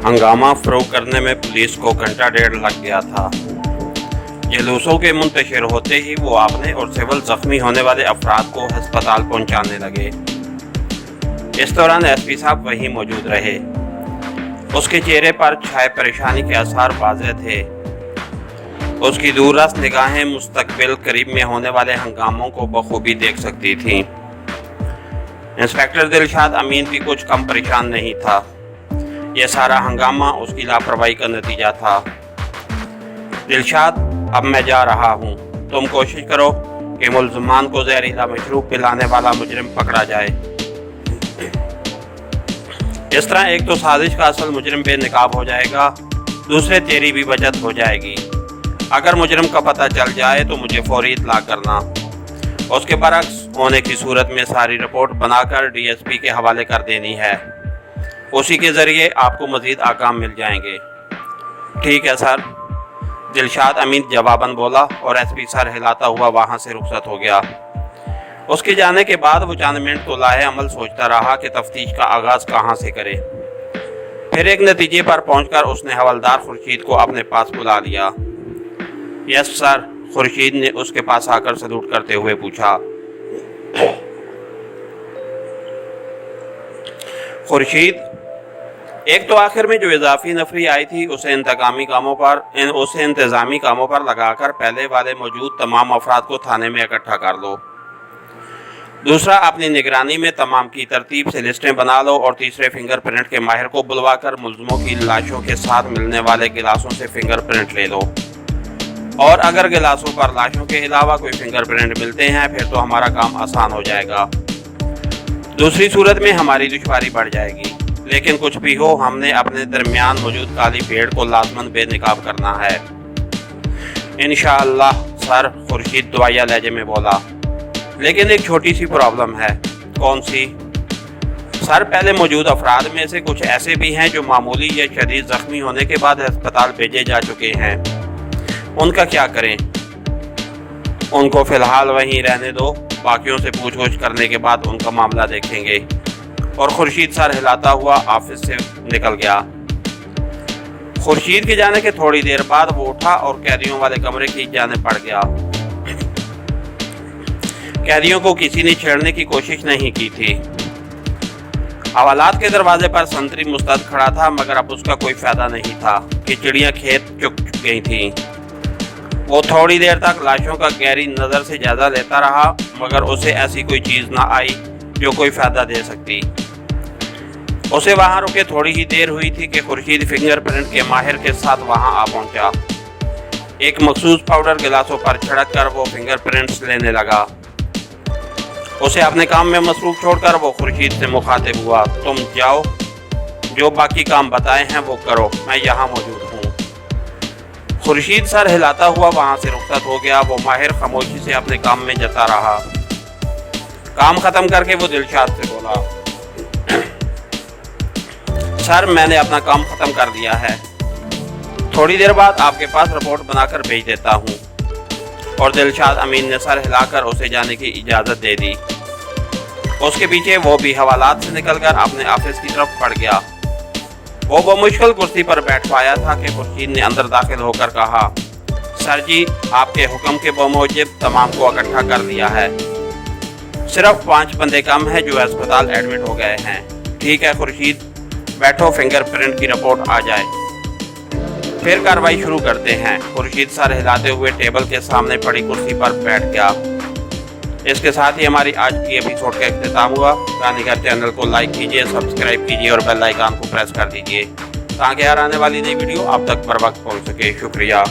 हंगामा फरोग करने में पुलिस को घंटा डेढ़ लग गया था। जुलूसों के मुंतशिर होते ही वो आपने और सिविल जख्मी होने वाले अफराद को अस्पताल पहुंचाने लगे। इस दौरान एसपी साहब वहीं मौजूद रहे। उसके चेहरे पर छाए परेशानी के आसार वाज़ेह थे। उसकी दूरदराज निगाहें मुस्तकबिल करीब में होने वाले हंगामों को बखूबी देख सकती थीं। इंस्पेक्टर दिलशाद अमीन भी कुछ कम परेशान नहीं था। यह सारा हंगामा उसकी लापरवाही का नतीजा था। दिलशाद, अब मैं जा रहा हूँ। तुम कोशिश करो कि मुल्ज़मान को जहरीला मशरूब पिलाने वाला मुजरिम पकड़ा जाए। इस तरह एक तो साजिश का असल मुजरिम बेनकाब हो जाएगा, दूसरे तेरी भी बचत हो जाएगी। अगर मुजरिम का पता चल जाए तो मुझे फौरी इत्तला करना। उसके बरक्स होने की सूरत में सारी रिपोर्ट बनाकर डीएसपी के हवाले कर देनी है। उसी के ज़रिए आपको मज़ीद आकाम मिल जाएंगे। ठीक है सर, दिलशाद अमीन जवाबन बोला और एसपी सर हिलाता हुआ वहाँ से रुखसत हो गया। उसके जाने के बाद वो चंद मिनट तो लाहे अमल सोचता रहा कि तफ्तीश का आगाज़ कहाँ से करे। फिर एक नतीजे पर पहुंचकर उसने हवलदार खुर्शीद को अपने पास बुला लिया। यस सर, खुर्शीद ने उसके पास आकर सलूट करते हुए पूछा। खुर्शीद, एक तो आखिर में जो इजाफी नफरी आई थी उसे इंतजामी कामों पर लगाकर पहले वाले मौजूद तमाम अफराद को थाने में इकट्ठा कर लो। दूसरा, अपनी निगरानी में तमाम की तरतीब से लिस्टें बना लो और तीसरे, फिंगरप्रिंट के माहिर को बुलवाकर मुल्ज़िमों की लाशों के साथ मिलने वाले गिलासों से फिंगरप्रिंट ले लो। और अगर गिलासों पर लाशों के अलावा कोई फिंगरप्रिंट मिलते हैं फिर तो हमारा काम आसान हो जाएगा। दूसरी सूरत में हमारी दुश्वारी बढ़ जाएगी। लेकिन कुछ भी हो, हमने अपने दरमियान मौजूद काली भेड़ को लाज़मन बेनकाब करना है। इंशाअल्लाह सर, खुर्शीद दुआया लहजे में बोला। लेकिन एक छोटी सी प्रॉब्लम है। कौन सी? सर, पहले मौजूद अफराद में से कुछ ऐसे भी हैं जो मामूली या शदीद जख्मी होने के बाद अस्पताल भेजे जा चुके हैं। उनका क्या करें? उनको फ़िलहाल वहीं रहने दो, बाकियों से पूछताछ करने के बाद उनका मामला देखेंगे। और खुर्शीद सर हिलाता हुआ ऑफिस से निकल गया। खुर्शीद के जाने के थोड़ी देर बाद वो उठा और कैदियों वाले कमरे की जाने पड़ गया। कैदियों को किसी ने छेड़ने की कोशिश नहीं की थी। हवालात के दरवाजे पर संतरी मुस्तैद खड़ा था, मगर अब उसका कोई फायदा नहीं था कि चिड़ियाँ खेत चुग गई थीं। वो थोड़ी देर तक लाशों का गहरी नज़र से जायजा लेता रहा, मगर उसे ऐसी कोई चीज़ ना आई जो कोई फायदा दे सकती। उसे वहां रुके थोड़ी ही देर हुई थी कि खुर्शीद फिंगरप्रिंट के माहिर के साथ वहां आ पहुंचा। एक मखसूस पाउडर गिलासों पर छिड़क कर वो फिंगरप्रिंट्स लेने लगा। उसे अपने काम में मसरूफ छोड़कर वो खुर्शीद से मुखातिब हुआ। तुम जाओ, जो बाकी काम बताए हैं वो करो, मैं यहाँ मौजूद हूँ। खुर्शीद सर हिलाता हुआ वहां से रुखसत हो गया। वो माहिर खामोशी से अपने काम में जता रहा। काम खत्म करके वो दिलशाद से बोला, सर, मैंने अपना काम खत्म कर दिया है। थोड़ी देर बाद आपके पास रिपोर्ट बनाकर भेज देता हूँ। और दिलशाद अमीन ने सर हिलाकर उसे जाने की इजाज़त दे दी। उसके पीछे वो भी हवालात से निकलकर अपने ऑफिस की तरफ बढ़ गया। वो बमुश्किल कुर्सी पर बैठ पाया था कि खुर्शीद ने अंदर दाखिल होकर कहा, सर जी, आपके हुक्म के बमूजिब तमाम को इकट्ठा कर दिया है। सिर्फ 5 बंदे कम हैं जो अस्पताल एडमिट हो गए हैं। ठीक है खुर्शीद, बैठो, फिंगरप्रिंट की रिपोर्ट आ जाए, फिर कार्रवाई शुरू करते हैं। खुर्शीद सर हिलाते हुए टेबल के सामने पड़ी कुर्सी पर बैठ गया। इसके साथ ही हमारी आज की एपिसोड का इख्तिताम हुआ। कहानीगर चैनल को लाइक कीजिए, सब्सक्राइब कीजिए और बेल आइकन को प्रेस कर दीजिए ताकि आने वाली नई वीडियो आप तक बर वक्त पहुँच सके। शुक्रिया।